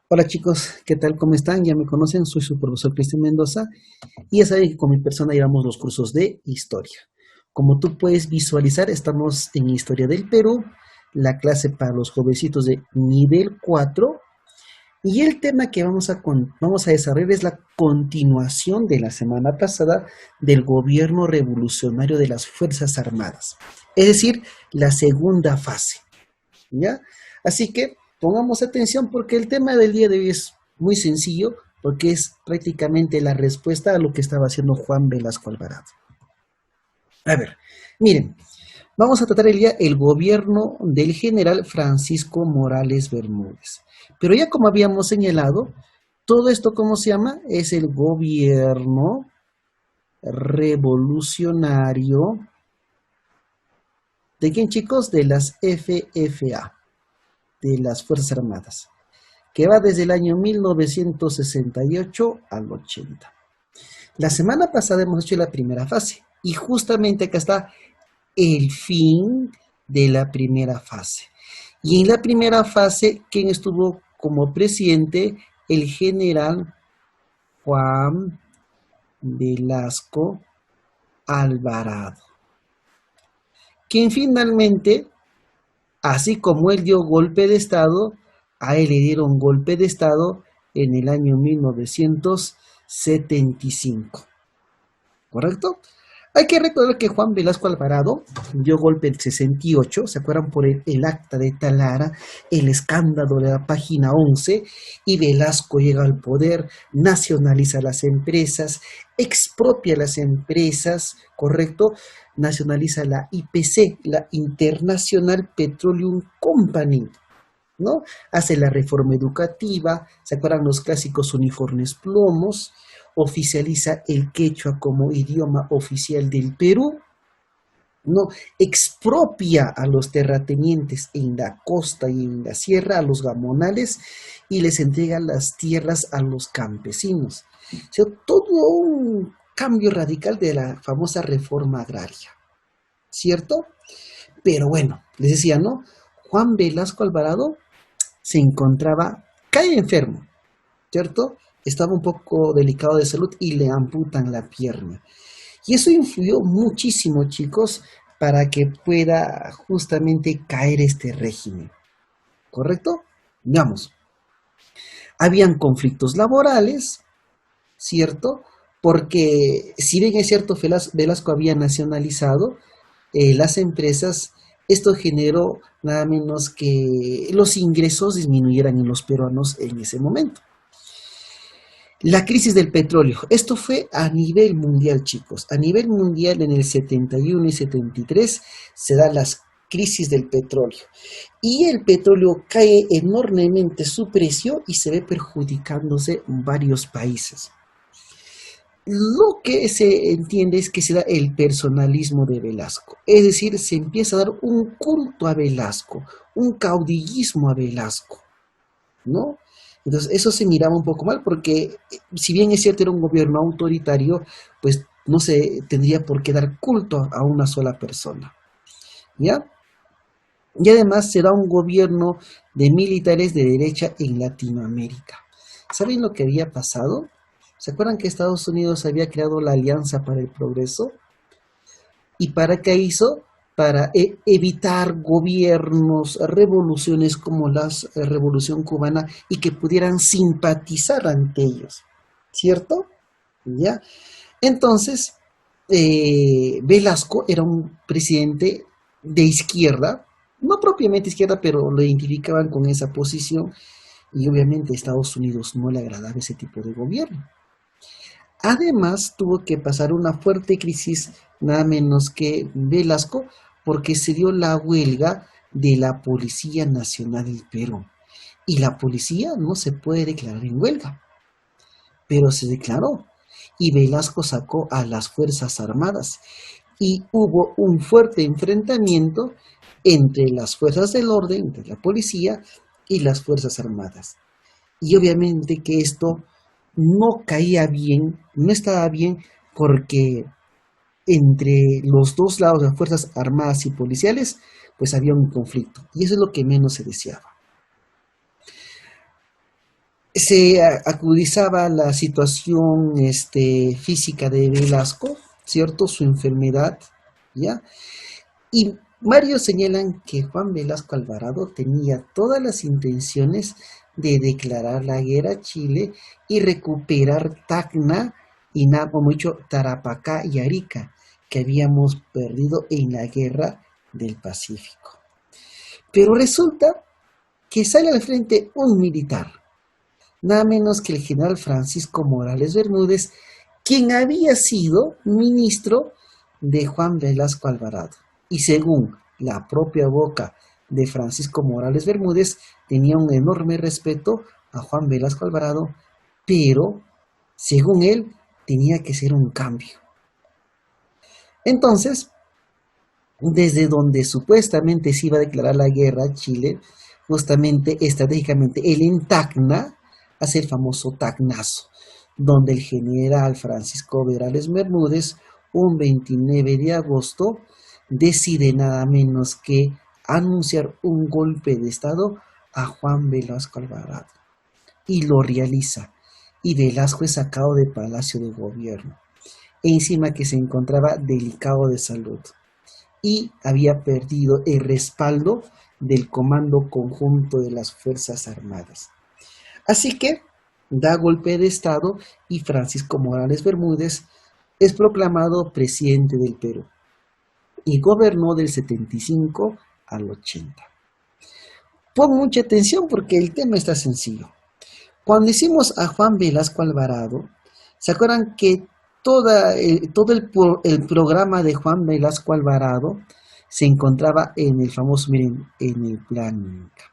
Hola chicos, ¿qué tal? ¿Cómo están? Ya me conocen, soy su profesor Cristian Mendoza y ya saben que con mi persona llevamos los cursos de historia. Como tú puedes visualizar, estamos en Historia del Perú, la clase para los jovencitos de nivel 4 y el tema que vamos a desarrollar es la continuación de la semana pasada del gobierno revolucionario de las Fuerzas Armadas, es decir, la segunda fase. ¿Ya? Así que pongamos atención porque el tema del día de hoy es muy sencillo, porque es prácticamente la respuesta a lo que estaba haciendo Juan Velasco Alvarado. A ver, miren, vamos a tratar el día el gobierno del general Francisco Morales Bermúdez. Pero ya como habíamos señalado, todo esto, ¿cómo se llama? Es el gobierno revolucionario. ¿De quién, chicos? De las FFA, de las Fuerzas Armadas, que va desde el año 1968 al 80. La semana pasada hemos hecho la primera fase y justamente acá está el fin de la primera fase. Y en la primera fase, ¿quién estuvo como presidente? El general Juan Velasco Alvarado, quien finalmente, así como él dio golpe de Estado, a él le dieron golpe de Estado en el año 1975. ¿Correcto? Hay que recordar que Juan Velasco Alvarado dio golpe en 68, ¿se acuerdan? Por el acta de Talara, el escándalo de la página 11, y Velasco llega al poder, nacionaliza las empresas, expropia las empresas, ¿correcto? Nacionaliza la IPC, la International Petroleum Company, ¿no? Hace la reforma educativa, ¿se acuerdan los clásicos uniformes plomos? Oficializa el quechua como idioma oficial del Perú, ¿no? Expropia a los terratenientes en la costa y en la sierra, a los gamonales, y les entrega las tierras a los campesinos. O sea, todo un cambio radical de la famosa reforma agraria, ¿cierto? Pero bueno, les decía, ¿no? Juan Velasco Alvarado se encontraba, cae enfermo, ¿cierto? Estaba un poco delicado de salud y le amputan la pierna. Y eso influyó muchísimo, chicos, para que pueda justamente caer este régimen, ¿correcto? Digamos, habían conflictos laborales, ¿cierto? Porque si bien es cierto, Velasco había nacionalizado las empresas, esto generó nada menos que los ingresos disminuyeran en los peruanos en ese momento. La crisis del petróleo. Esto fue a nivel mundial, chicos. A nivel mundial, en el 71 y 73 se da las crisis del petróleo. Y el petróleo cae enormemente su precio y se ve perjudicándose varios países. Lo que se entiende es que se da el personalismo de Velasco. Es decir, se empieza a dar un culto a Velasco, un caudillismo a Velasco, ¿no? Entonces, eso se miraba un poco mal porque, si bien es cierto, era un gobierno autoritario, pues no se tendría por qué dar culto a una sola persona, ¿ya? Y además se da un gobierno de militares de derecha en Latinoamérica. ¿Saben lo que había pasado? ¿Se acuerdan que Estados Unidos había creado la Alianza para el Progreso? ¿Y para qué hizo? Para evitar gobiernos, revoluciones como la Revolución Cubana y que pudieran simpatizar ante ellos, ¿cierto? ¿Ya? Entonces, Velasco era un presidente de izquierda, no propiamente izquierda, pero lo identificaban con esa posición y obviamente a Estados Unidos no le agradaba ese tipo de gobierno. Además, tuvo que pasar una fuerte crisis, nada menos que Velasco, porque se dio la huelga de la Policía Nacional del Perú. Y la policía no se puede declarar en huelga, pero se declaró. Y Velasco sacó a las Fuerzas Armadas. Y hubo un fuerte enfrentamiento entre las fuerzas del orden, entre la policía y las Fuerzas Armadas. Y obviamente que esto no caía bien, no estaba bien, porque entre los dos lados de las Fuerzas Armadas y policiales, pues había un conflicto. Y eso es lo que menos se deseaba. Se acudizaba la situación física de Velasco, ¿cierto? Su enfermedad, ¿ya? Y varios señalan que Juan Velasco Alvarado tenía todas las intenciones de declarar la guerra a Chile y recuperar Tacna y nada, como he dicho, Tarapacá y Arica, que habíamos perdido en la guerra del Pacífico. Pero resulta que sale al frente un militar, nada menos que el general Francisco Morales Bermúdez, quien había sido ministro de Juan Velasco Alvarado. Y según la propia boca de Francisco Morales Bermúdez, tenía un enorme respeto a Juan Velasco Alvarado, pero, según él, tenía que ser un cambio. Entonces, desde donde supuestamente se iba a declarar la guerra a Chile, justamente estratégicamente él en Tacna hace el famoso Tacnazo, donde el general Francisco Morales Bermúdez, un 29 de agosto, decide nada menos que anunciar un golpe de Estado a Juan Velasco Alvarado. Y lo realiza. Y Velasco es sacado de Palacio de Gobierno. Encima que se encontraba delicado de salud. Y había perdido el respaldo del Comando Conjunto de las Fuerzas Armadas. Así que da golpe de Estado y Francisco Morales Bermúdez es proclamado presidente del Perú y gobernó del 75 al 80. Pon mucha atención porque el tema está sencillo. Cuando hicimos a Juan Velasco Alvarado, ¿se acuerdan que todo el programa de Juan Velasco Alvarado se encontraba en el famoso, miren, en el plan Inca?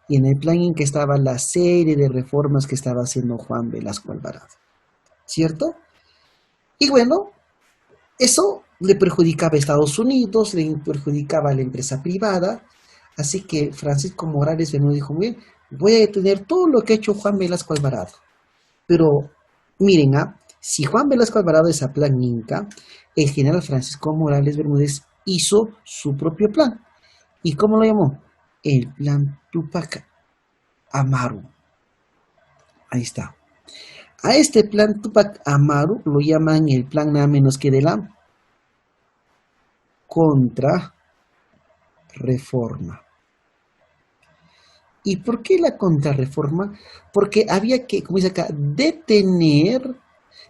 Y en el plan Inca estaba la serie de reformas que estaba haciendo Juan Velasco Alvarado, ¿cierto? Y bueno, eso le perjudicaba a Estados Unidos, le perjudicaba a la empresa privada, así que Francisco Morales Bermúdez dijo, bien, voy a detener todo lo que ha hecho Juan Velasco Alvarado. Pero miren, si Juan Velasco Alvarado es a plan Inca, el general Francisco Morales Bermúdez hizo su propio plan. ¿Y cómo lo llamó? El plan Tupac Amaru. Ahí está. A este plan Tupac Amaru lo llaman el plan nada menos que de la contrarreforma. ¿Y por qué la contrarreforma? Porque había que, como dice acá, detener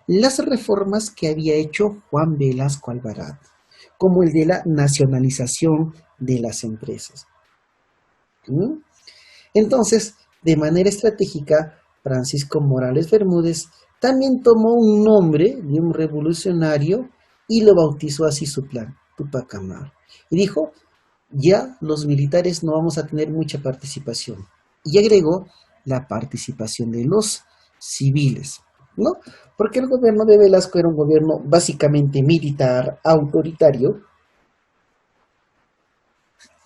las reformas que había hecho Juan Velasco Alvarado, como el de la nacionalización de las empresas. ¿Mm? Entonces, de manera estratégica, Francisco Morales Bermúdez también tomó un nombre de un revolucionario y lo bautizó así su plan, Tupac Amaru. Y dijo, ya los militares no vamos a tener mucha participación. Y agregó la participación de los civiles, ¿no? Porque el gobierno de Velasco era un gobierno básicamente militar, autoritario.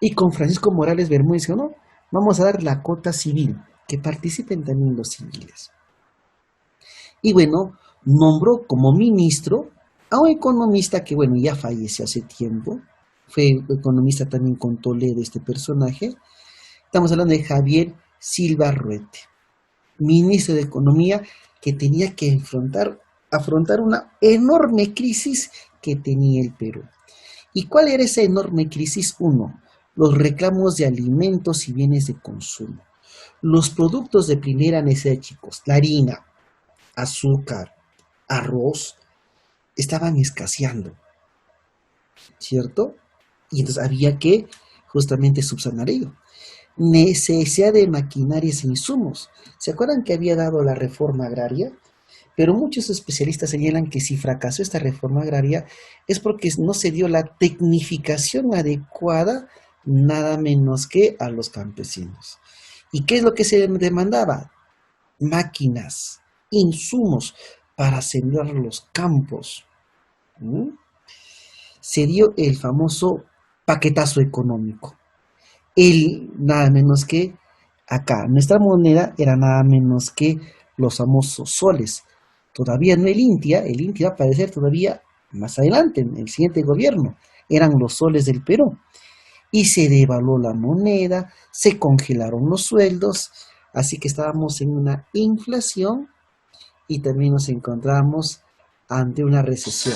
Y con Francisco Morales Bermúdez dijo, no, vamos a dar la cota civil, que participen también los civiles. Y bueno, nombró como ministro a un economista que, bueno, ya falleció hace tiempo. Fue economista también con Toledo este personaje. Estamos hablando de Javier Silva Ruete, ministro de Economía que tenía que afrontar una enorme crisis que tenía el Perú. ¿Y cuál era esa enorme crisis? Uno, los reclamos de alimentos y bienes de consumo. Los productos de primera necesidad, chicos, la harina, azúcar, arroz, estaban escaseando, ¿cierto? Y entonces había que justamente subsanar ello. Necesidad de maquinarias e insumos. ¿Se acuerdan que había dado la reforma agraria? Pero muchos especialistas señalan que si fracasó esta reforma agraria es porque no se dio la tecnificación adecuada, nada menos que a los campesinos. ¿Y qué es lo que se demandaba? Máquinas, insumos para sembrar los campos. ¿Mm? Se dio el famoso paquetazo económico. Nada menos que acá, nuestra moneda era nada menos que los famosos soles. Todavía no el Intia va a aparecer todavía más adelante, en el siguiente gobierno. Eran los soles del Perú. Y se devaluó la moneda, se congelaron los sueldos, Así que estábamos en una inflación y también nos encontramos ante una recesión.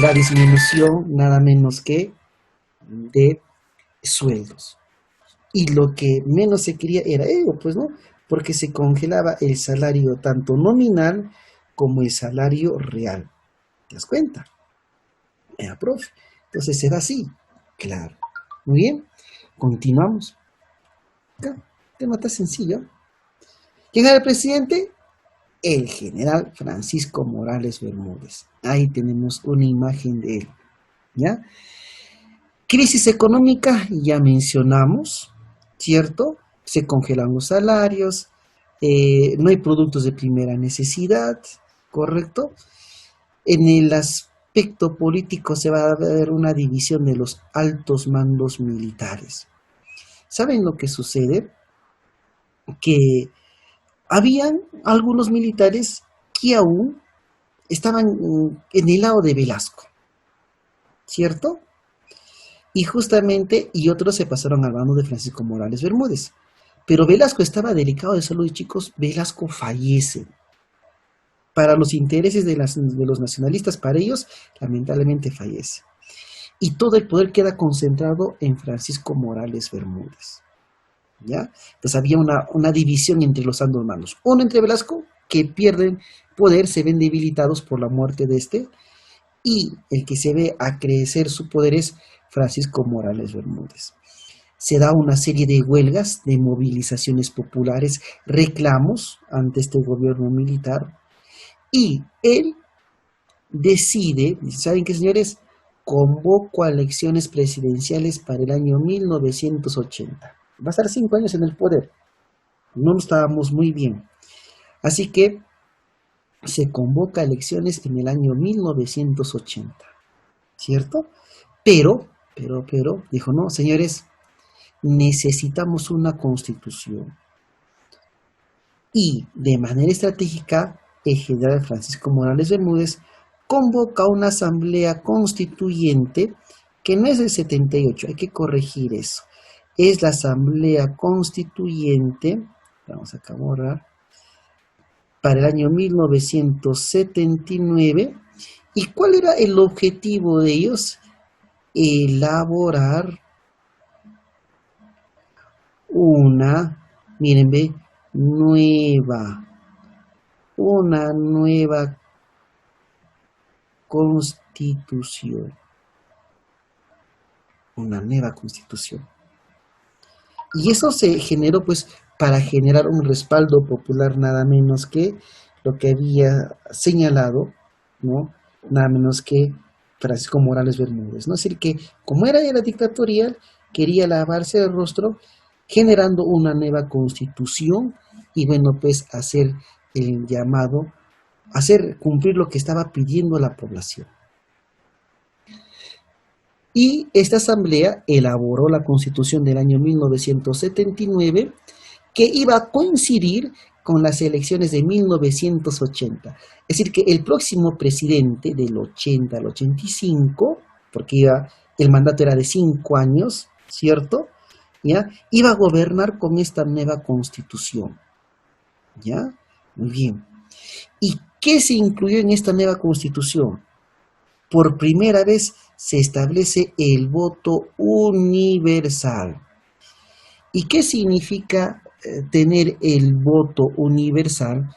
La disminución nada menos que de sueldos. Y lo que menos se quería era ello, pues, ¿no? Porque se congelaba el salario tanto nominal como el salario real. ¿Te das cuenta? Profe. Entonces era así. Claro. Muy bien. Continuamos. Acá, tema tan sencillo. ¿Quién era el presidente? El general Francisco Morales Bermúdez. Ahí tenemos una imagen de él. ¿Ya? Crisis económica, ya mencionamos, ¿cierto? Se congelan los salarios, no hay productos de primera necesidad, ¿correcto? En el aspecto político se va a ver una división de los altos mandos militares. ¿Saben lo que sucede? Que habían algunos militares que aún estaban en el lado de Velasco, ¿cierto? Y justamente, y otros se pasaron al bando de Francisco Morales Bermúdez. Pero Velasco estaba delicado de salud y chicos, Velasco fallece. Para los intereses de los nacionalistas, para ellos, lamentablemente fallece. Y todo el poder queda concentrado en Francisco Morales Bermúdez. ¿Ya? Entonces había una división entre los dos mandos. Uno entre Velasco, que pierden poder, se ven debilitados por la muerte de este, y el que se ve a crecer su poder es Francisco Morales Bermúdez. Se da una serie de huelgas, de movilizaciones populares, reclamos ante este gobierno militar, y él decide, ¿saben qué, señores? Convoco a elecciones presidenciales para el año 1980. Va a estar 5 años en el poder. No estábamos muy bien. Así que se convoca a elecciones en el año 1980, ¿cierto? Pero, dijo, no, señores, necesitamos una constitución. Y de manera estratégica, el general Francisco Morales Bermúdez convoca una asamblea constituyente que no es del 78, hay que corregir eso. Es la asamblea constituyente, vamos acá a borrar, para el año 1979. ¿Y cuál era el objetivo de ellos? Elaborar una, miren, ve, una nueva constitución. Una nueva constitución. Y eso se generó, pues, para generar un respaldo popular, nada menos que lo que había señalado, ¿no? Nada menos que Francisco Morales Bermúdez, ¿no? Es decir, que como era dictatorial, quería lavarse el rostro generando una nueva constitución y, bueno, pues hacer el llamado, hacer cumplir lo que estaba pidiendo la población. Y esta asamblea elaboró la constitución del año 1979 que iba a coincidir con las elecciones de 1980. Es decir, que el próximo presidente del 80 al 85, porque el mandato era de 5 años, ¿cierto? ¿Ya? Iba a gobernar con esta nueva constitución. ¿Ya? Muy bien. ¿Y qué se incluyó en esta nueva constitución? Por primera vez se establece el voto universal. ¿Y qué significa tener el voto universal?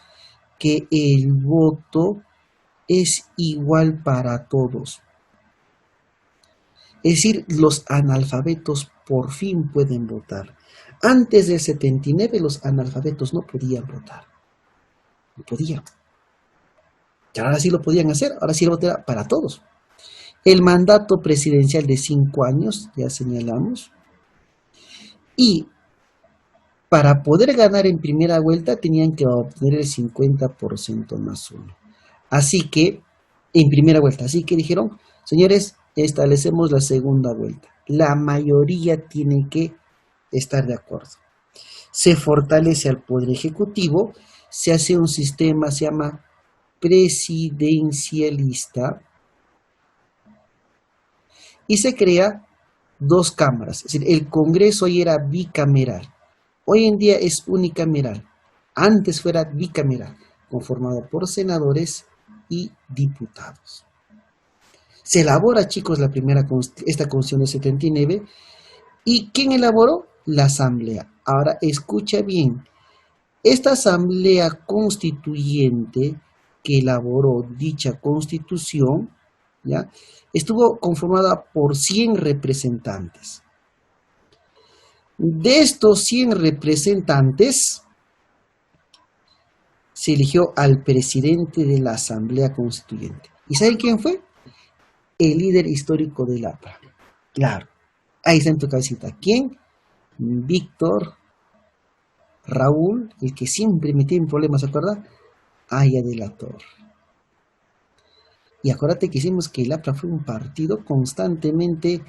Que el voto es igual para todos. Es decir, los analfabetos por fin pueden votar. Antes del 79 los analfabetos no podían votar. No podían. Y ahora sí lo podían hacer, ahora sí el voto era para todos. El mandato presidencial de 5 años, ya señalamos. Y para poder ganar en primera vuelta tenían que obtener el 50% más 1. Así que, en primera vuelta, así que dijeron, señores, establecemos la segunda vuelta. La mayoría tiene que estar de acuerdo. Se fortalece al Poder Ejecutivo, se hace un sistema, se llama presidencialista, y se crea 2 cámaras. Es decir, el Congreso hoy era bicameral. Hoy en día es unicameral. Antes fuera bicameral, conformado por senadores y diputados. Se elabora, chicos, esta Constitución de 79. ¿Y quién elaboró? La Asamblea. Ahora, escucha bien. Esta Asamblea Constituyente que elaboró dicha Constitución, ¿ya?, estuvo conformada por 100 representantes. De estos 100 representantes, se eligió al presidente de la Asamblea Constituyente. ¿Y saben quién fue? El líder histórico del APRA. Claro, ahí está en tu cabecita. ¿Quién? Víctor Raúl, el que siempre metía en problemas, ¿se acuerda? Aya de la Torre. Y acuérdate que hicimos que el APRA fue un partido constantemente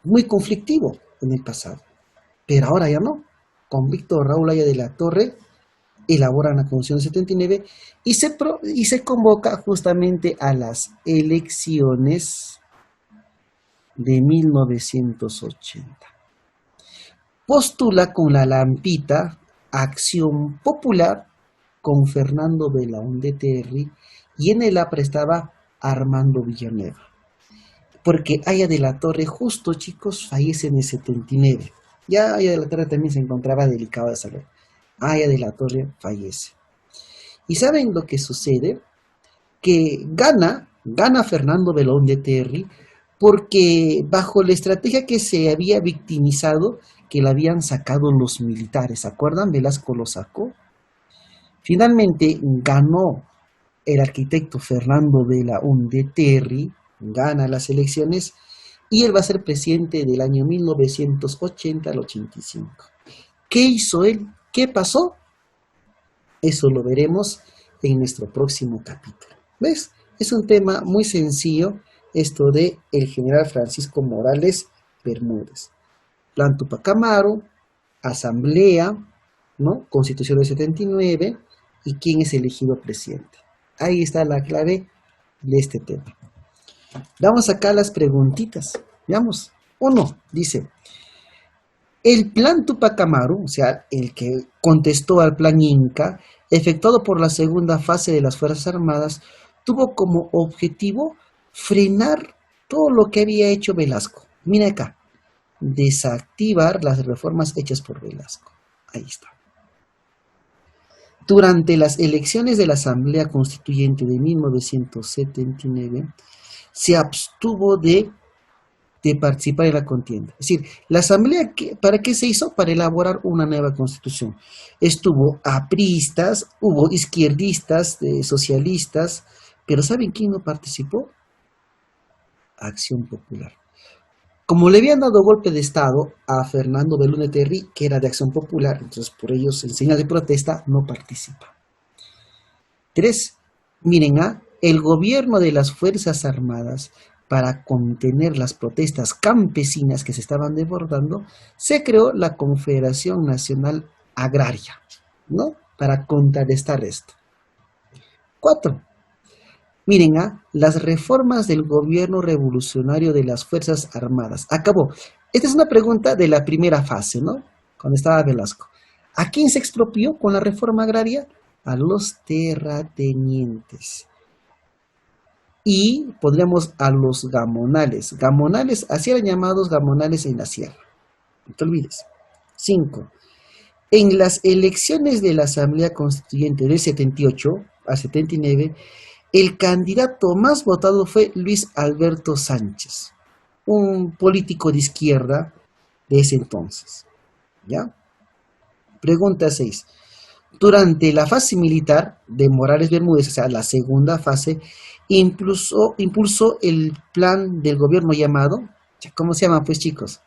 muy conflictivo en el pasado. Pero ahora ya no. Con Víctor Raúl Aya de la Torre elaboran la Constitución de 79 y se convoca justamente a las elecciones de 1980. Postula con la lampita Acción Popular con Fernando Belaúnde Terry, y en el APRA estaba Armando Villanueva. Porque Aya de la Torre, justo, chicos, fallece en el 79. Ya Aya de la Torre también se encontraba delicado de salud. Aya de la Torre fallece. ¿Y saben lo que sucede? Que gana Fernando Belaúnde Terry porque bajo la estrategia que se había victimizado, que la habían sacado los militares, ¿se acuerdan? Velasco lo sacó. Finalmente ganó el arquitecto Fernando Belaúnde Terry, gana las elecciones y él va a ser presidente del año 1980 al 85. ¿Qué hizo él? ¿Qué pasó? Eso lo veremos en nuestro próximo capítulo. ¿Ves? Es un tema muy sencillo, esto de el general Francisco Morales Bermúdez. Plan Tupac Amaru, Asamblea, ¿no?, Constitución del 79 y quién es elegido presidente. Ahí está la clave de este tema. Vamos acá a las preguntitas. Veamos. 1. Dice: el plan Tupac Amaru, o sea, el que contestó al plan Inca, efectuado por la segunda fase de las Fuerzas Armadas, tuvo como objetivo frenar todo lo que había hecho Velasco. Mira acá. Desactivar las reformas hechas por Velasco. Ahí está. Durante las elecciones de la Asamblea Constituyente de 1979, se abstuvo de participar en la contienda. Es decir, la Asamblea, ¿para qué se hizo? Para elaborar una nueva Constitución. Estuvo apristas, hubo izquierdistas, socialistas, pero ¿saben quién no participó? Acción Popular. Como le habían dado golpe de Estado a Fernando Belaúnde Terry, que era de Acción Popular, entonces por ellos, en señal de protesta, no participa. 3. Miren, el gobierno de las Fuerzas Armadas, para contener las protestas campesinas que se estaban desbordando, se creó la Confederación Nacional Agraria, ¿no?, para contrarrestar esto. 4. Miren, las reformas del gobierno revolucionario de las Fuerzas Armadas. Acabó. Esta es una pregunta de la primera fase, ¿no?, cuando estaba Velasco. ¿A quién se expropió con la reforma agraria? A los terratenientes. Y podríamos a los gamonales. Gamonales, así eran llamados gamonales en la sierra. No te olvides. 5. En las elecciones de la Asamblea Constituyente del 78 al 79, el candidato más votado fue Luis Alberto Sánchez, un político de izquierda de ese entonces. ¿Ya? Pregunta 6. Durante la fase militar de Morales Bermúdez, o sea, la segunda fase, impulsó el plan del gobierno llamado, ¿cómo se llama, pues, chicos?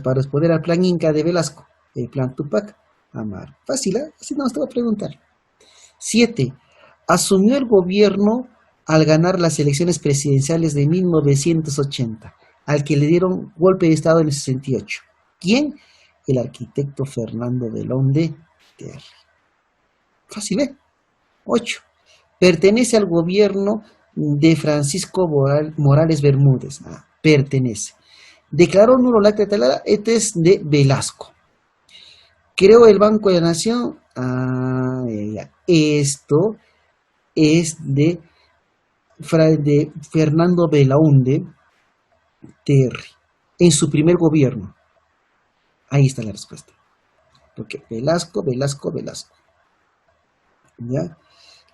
Para responder al plan Inca de Velasco, el plan Tupac Amaru. Fácil, ¿eh? Así no te voy a preguntar. 7. Asumió el gobierno al ganar las elecciones presidenciales de 1980, al que le dieron golpe de Estado en el 68. ¿Quién? El arquitecto Fernando Belaúnde Terry. Fácil, ¿eh? 8. Pertenece al gobierno de Francisco Morales Bermúdez. Pertenece. Declaró nulo el acta de Talara, este es de Velasco. Creó el Banco de la Nación, Ah, ya. Esto es de Fernando Belaúnde Terry, en su primer gobierno. Ahí está la respuesta. Porque Velasco, Velasco, Velasco. ¿Ya?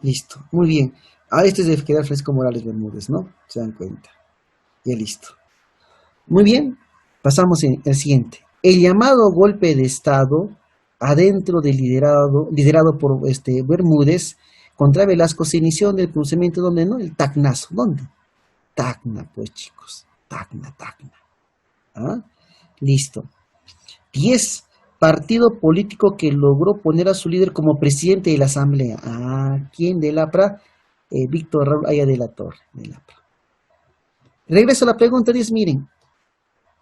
Listo. Muy bien. Ahora este es de General Francisco Morales Bermúdez, ¿no? Se dan cuenta. Ya listo. Muy bien. Pasamos al siguiente. El llamado golpe de Estado, adentro del liderado por Bermúdez, contra Velasco, se inició en el pronunciamiento donde, ¿no? El Tacnazo. ¿Dónde? Tacna, pues chicos. Tacna, Tacna. ¿Ah? Listo. 10. Partido político que logró poner a su líder como presidente de la Asamblea. Ah, ¿quién? De la PRA. Víctor Raúl Aya de la Torre. De la PRA. Regreso a la pregunta 10. Miren,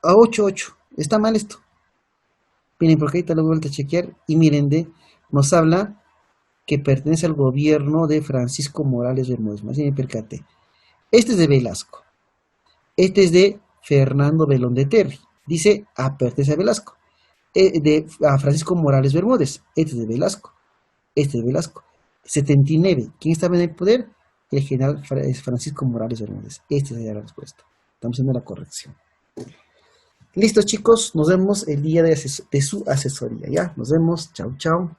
a 8-8. ¿Está mal esto? Miren, porque ahorita lo vuelvo a chequear. Y miren, nos habla que pertenece al gobierno de Francisco Morales Bermúdez. Más bien me percaté. Este es de Velasco. Este es de Fernando Belón de Terry. Dice, pertenece a Velasco. A Francisco Morales Bermúdez. Este es de Velasco. Este es de Velasco. 79. ¿Quién estaba en el poder? El general Francisco Morales Bermúdez. Esta es la respuesta. Estamos haciendo la corrección. Listo, chicos. Nos vemos el día de su asesoría. ¿Ya? Nos vemos. Chao, chao.